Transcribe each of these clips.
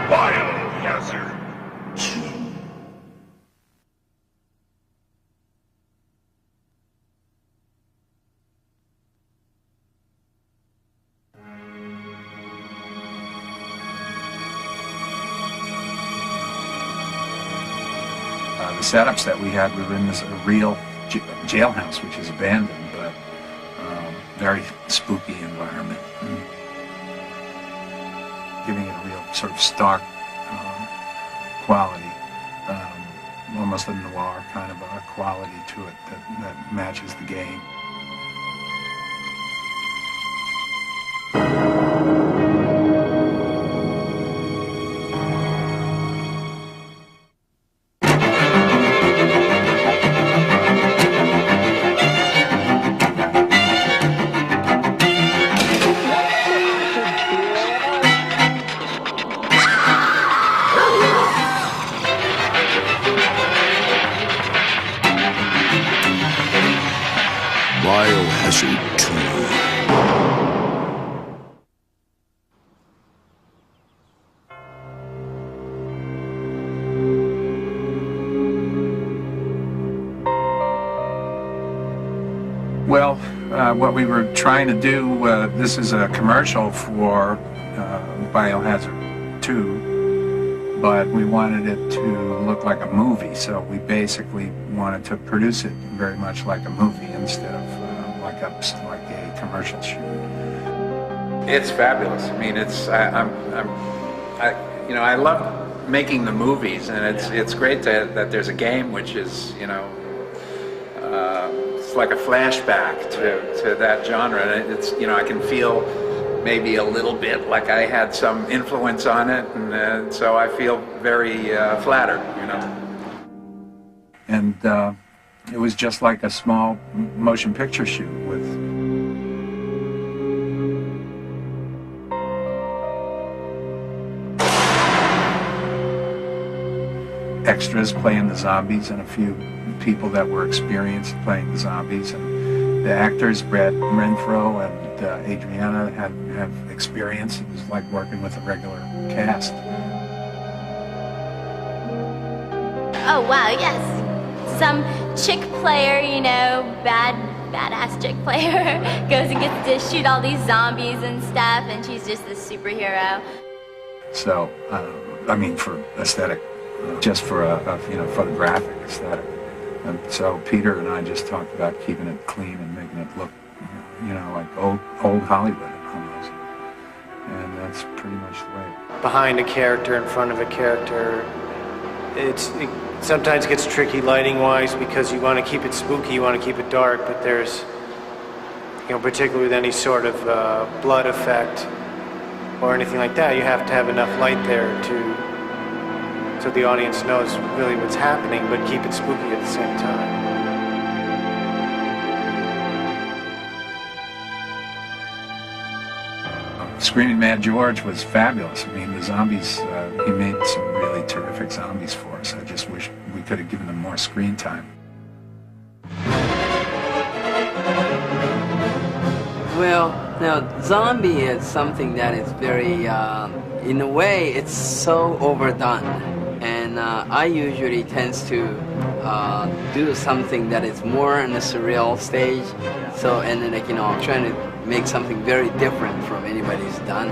Biohazard 2. The setups that we had, we were in this real jailhouse, which is abandoned, but very spooky environment. Giving it a real sort of stark quality, almost a noir kind of a quality to it that matches the game. Biohazard 2. Well, what we were trying to do, this is a commercial for Biohazard 2, but we wanted it to look like a movie, so we basically wanted to produce it very much like a movie instead of like a commercial shoot. It's fabulous. I mean, I love making the movies, and it's great that there's a game which is, it's like a flashback to that genre, and it's, I can feel maybe a little bit like I had some influence on it, and so I feel very flattered, And it was just like a small motion picture shoot with extras playing the zombies and a few people that were experienced playing the zombies, and the actors, Brad Renfro and Adriana, have experience. It was like working with a regular cast. Oh wow, yes. Some chick player, badass chick player, goes and gets to shoot all these zombies and stuff, and she's just this superhero. So, for aesthetic, just for a photographic aesthetic. And so Peter and I just talked about keeping it clean and making it look, like old Hollywood almost. And that's pretty much the way. Behind a character, in front of a character, it sometimes gets tricky lighting-wise because you want to keep it spooky, you want to keep it dark, but there's, particularly with any sort of blood effect or anything like that, you have to have enough light there so the audience knows really what's happening, but keep it spooky at the same time. Screaming Mad George was fabulous. I mean, the zombies, he made some really terrific zombies for us. I just wish we could have given them more screen time. Well, now, zombie is something that is very, in a way, it's so overdone. And I usually tends to do something that is more in a surreal stage. So, and then, trying to make something very different from anybody's done,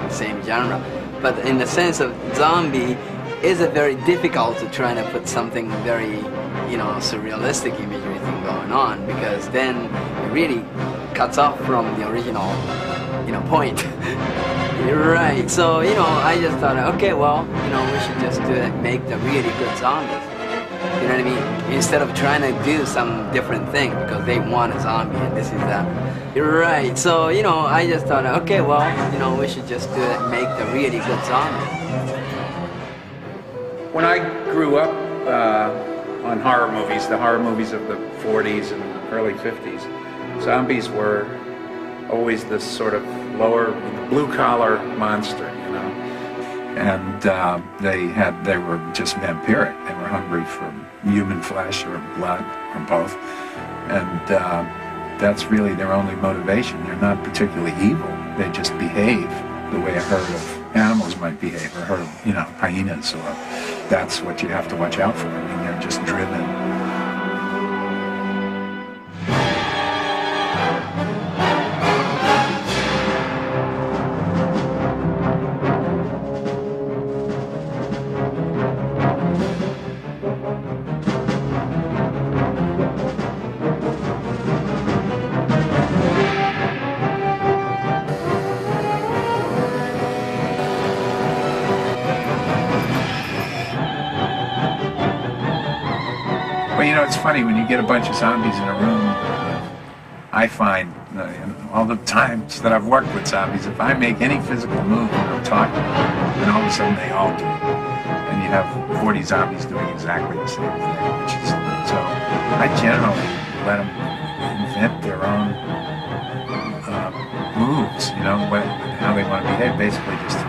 same genre. But in the sense of zombie, is it very difficult to try to put something very, surrealistic imagery thing going on, because then it really cuts off from the original, point. Right, so, I just thought, okay, well, we should just do it, make the really good zombies. You know what I mean? Instead of trying to do some different thing, because they want a zombie and this is that. You're right, so, I just thought, okay, well, we should just do it, make the really good zombies. When I grew up on horror movies, the horror movies of the 40s and early 50s, zombies were always this sort of lower, blue-collar monster, And they were just vampiric. They were hungry for human flesh or blood or both. And that's really their only motivation. They're not particularly evil. They just behave the way a herd of animals tigers might behave, or hyenas, or that's what you have to watch out for. I mean, they're just driven. Well, it's funny, when you get a bunch of zombies in a room, I find, all the times that I've worked with zombies, if I make any physical move when I'm talking, then all of a sudden they all do it. And you have 40 zombies doing exactly the same thing, which is, so I generally let them invent their own moves, how they want to behave, basically just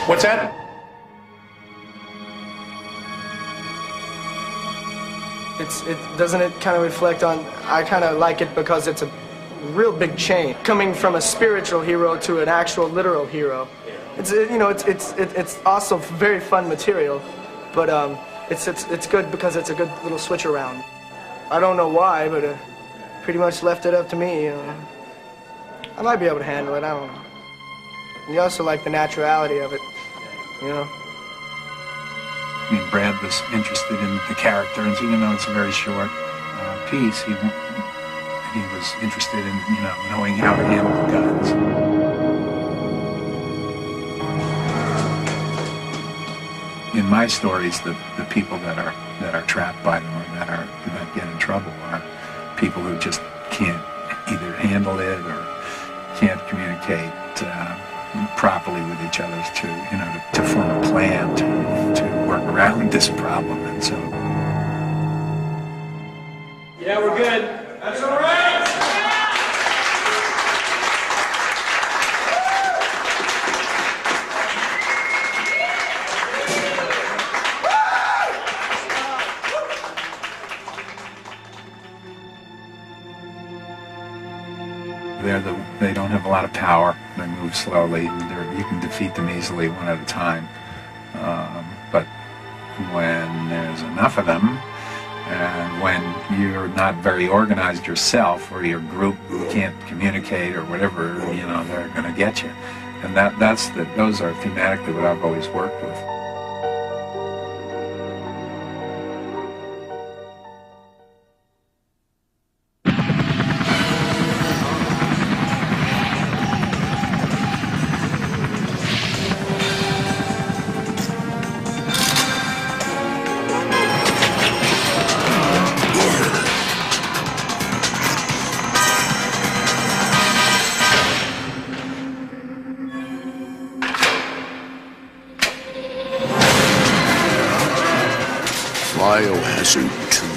What's that? Doesn't it kind of reflect on, I kind of like it because it's a real big change, coming from a spiritual hero to an actual literal hero. It's also very fun material, but it's good because it's a good little switch around. I don't know why, but pretty much left it up to me. I might be able to handle it, I don't know. You also like the naturality of it, I mean, Brad was interested in the character, and even though it's a very short piece, he was interested in, knowing how to handle the guns. In my stories, the people that are trapped by them or that get in trouble are people who just can't either handle it or can't communicate properly with each other to form a plan to work around this problem, and so. Yeah, we're good. That's all right. They don't have a lot of power. They move slowly. You can defeat them easily one at a time. But when there's enough of them, and when you're not very organized yourself, or your group can't communicate or whatever, they're going to get you. And those are thematically what I've always worked with. Biohazard 2.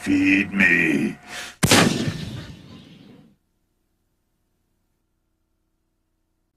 Feed me.